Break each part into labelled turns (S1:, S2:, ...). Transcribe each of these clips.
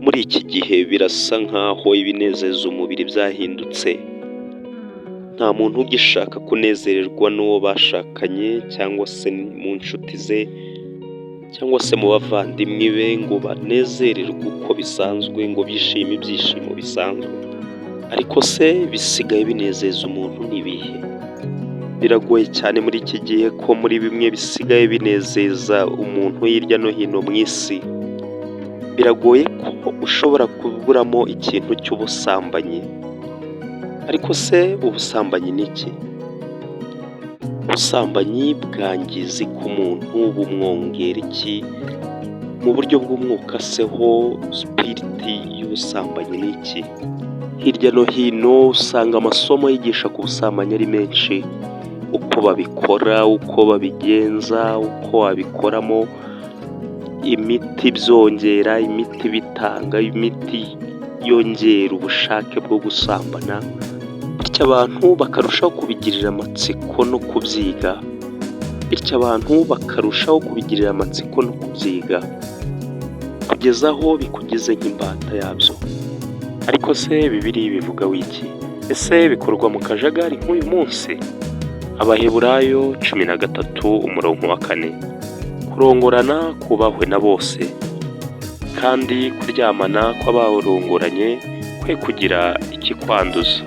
S1: muri iki gihe birasa nk'aho ibinezeza umubiri byahindutse. Nta muntu ugishaka kunezererwa n'uwo bashakanye cyangwa se mu nshuti ze cyangwa se mu bavandimwe be ngo banezererwe uko bisanzwe, ngo bishime ibyishimo bisanzwe. Ariko se bisigaye binezeza umuntu n'ibihe? Biragoye cyane muri iki gihe ko muri bimwe bisigaye binezeza umuntu hirya no hino mu isi, biragoye ko ushobora kuburamo ikintu cy'ubusambanyi. Ariko se ubusambanyi ni iki? Ubusambanyi bwangiza k'umuntu bumwongera iki? Mu buryo bw'umwuka se ho sipiriti y'ubusambanyi ni iki? Hirya no hino usanga amasomo yigisha ku busambanyi ari menshi, uko babikora, uko babigenza, uko wabikoramo, imiti byongera, imiti bitanga, imiti yongera ubushake bwo gusambana, bityo abantu bakarushaho kubigirira amatsiko no kubyiga, kugeza aho bikugeze nk'imbata yabyo. Ariko se Bibiliya bivuga wiki? Ese bikorwa mu kajagari nk'uyu munsi? Abaheburayo 13:4, kurongorana kubahwe na bose, kandi kuryamana kw'abarongoranye kwe kugira ikikwanduza,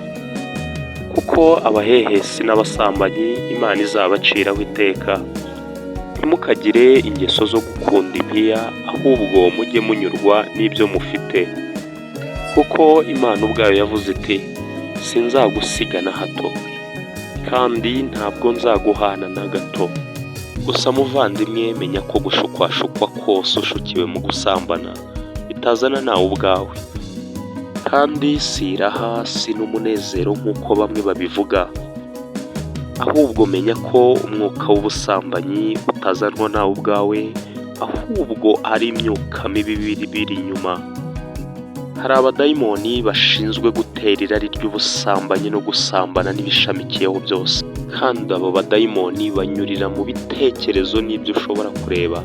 S1: kuko abahehesi n'abasambanyi Imana izabaciraho iteka. Ntimukagire ingeso zo gukunda impiya, ahubwo mujye munyurwa n'ibyo mufite, kuko Imana ubwayo yavuze iti sinzagusiga na hato, kandi ntabwo nzaguhana na gato. Gusa muvandimwe, menya ko gushukwashukwa kose ushukiwe mu gusambana bitazana nawe ubwawe, kandi si iraha, si n'umunezero nk'uko bamwe babivuga. Ahubwo menya ko umwuka w'ubusambanyi utazanwa nawe ubwawe, ahubwo ari imyuka mibi biri inyuma. Hari abadayimoni bashinzwe gutera irari ry'ubusambanyi no gusambana n'ibishamikiyeho byose, kandi abo badayimoni banyurira mu bitekerezo n'ibyo ushobora kureba.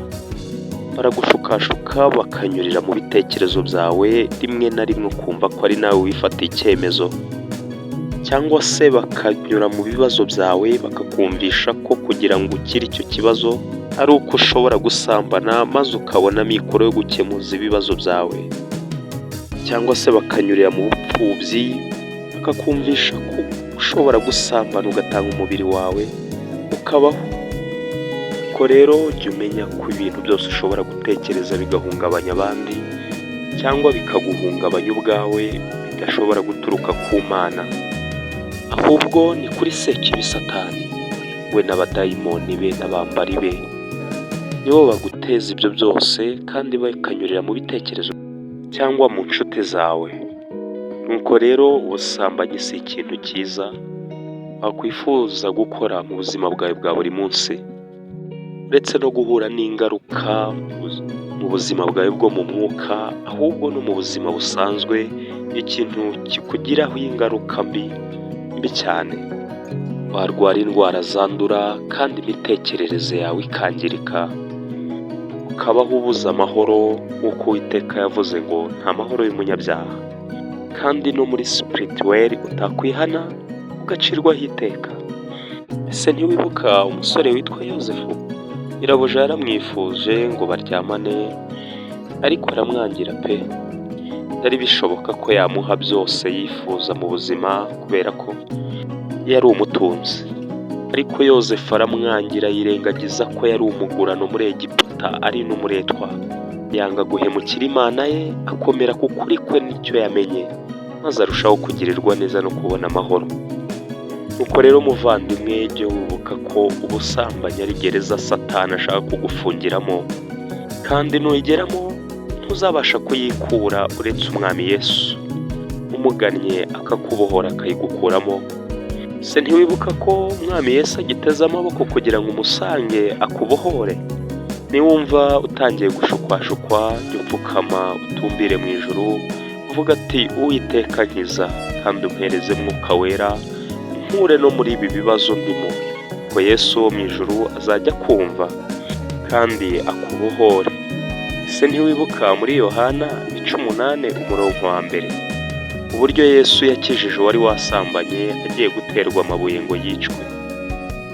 S1: Baragushukashuka bakanyurira mu bitekerezo byawe, rimwe na rimwe ukumva ko ari nawe wifatiye icyemezo, cyangwa se bakanyura mu bibazo byawe bakakumvisha ko kugira ngo ukire icyo kibazo ari uko ushobora gusambana, maze ukabona amikoro yo gukemuza ibibazo byawe. Cyangwa se bakanyurira mu bupfubyi bakakumvisha ko ushobora gusambana ugatanga umubiri wawe ukabaho. Ko rero jya umenya ko ibintu byose ushobora gutekereza bigahungabanya abandi cyangwa bikaguhungabanya ubwawe bidashobora guturuka ku Mana, ahubwo ni kuri Sekibi Satani we n'abadayimoni be n'abambari be, nibo baguteza ibyo byose kandi bakanyurira mu bitekerezo cyangwa mu nshuti zawe. Nuko rero ubusambanyi si ikintu cyiza wakwifuza gukora mu buzima bwawe bwa buri munsi, uretse no guhura n'ingaruka mu buzima bwawe bwo mu mwuka, ahubwo no mu buzima busanzwe ikintu kikugiraho ingaruka mbi cyane. Warwara indwara zandura kandi imitekerereze yawe ikangirika, ukabaho ubuze amahoro nk'uko Uwiteka yavuze ngo nta mahoro y'umunyabyaha, kandi no muri spirituel utakwihana ugacirwaho iteka. Ese ntiwibuka umusore witwa Yozefu? Nyirabuja yaramwifuje ngo baryamane, ariko aramwangira pe. Byari bishoboka ko yamuha byose yifuza mu buzima kubera ko yari umutunzi, ariko Yozefu aramwangira, yirengagiza ko yari umugurano muri Egiputa ari n'umuretwa. Yanga guhemukira Imana ye, akomera ku kuri kwe n'icyo yamenye, maze arushaho kugirirwa neza no kubona amahoro. Nuko rero muvandimwe, jya wibuka ko ubusambanyi ari gereza Satani ashaka kugufungiramo, kandi nuyigeramo ntuzabasha kuyikura uretse Umwami Yesu umugannye akakubohora akayigukuramo. Se ntiwibuka ko Umwami Yesu agiteze amaboko kugira ngo umusange akubohore? Niwumva utangiye gushukwashukwa, jya upfukama utumbire mu ijuru, uvuga ati Uwiteka nkiza kandi umpereze Mwuka Wera, unkure no muri ibi bibazo ndimo, ko Yesu wo mu ijuru azajya kumva kandi akubohore. Se ntiwibuka muri Yohana 18 8:1. Uburyo Yesu yakijije uwari wasambanye agiye guterwa amabuye ngo yicwe,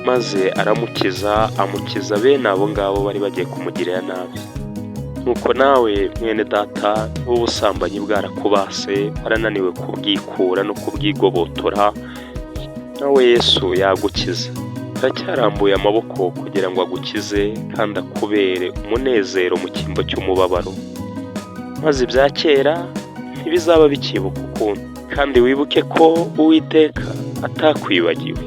S1: maze aramukiza, amukiza bene abo ngabo bari bagiye kumugirira nabi. Nuko nawe mwene data, ubusambanyi bwarakubase, warananiwe kubwikura no kubwigobotora, nawe Yesu yagukiza. Aracyarambuye amaboko kugira ngo agukize kandi akubere umunezero mu cyimbo cy'umubabaro, maze ibya kera ntibizaba bikibuka ukundi. Kandi wibuke ko Uwiteka atakwibagiwe.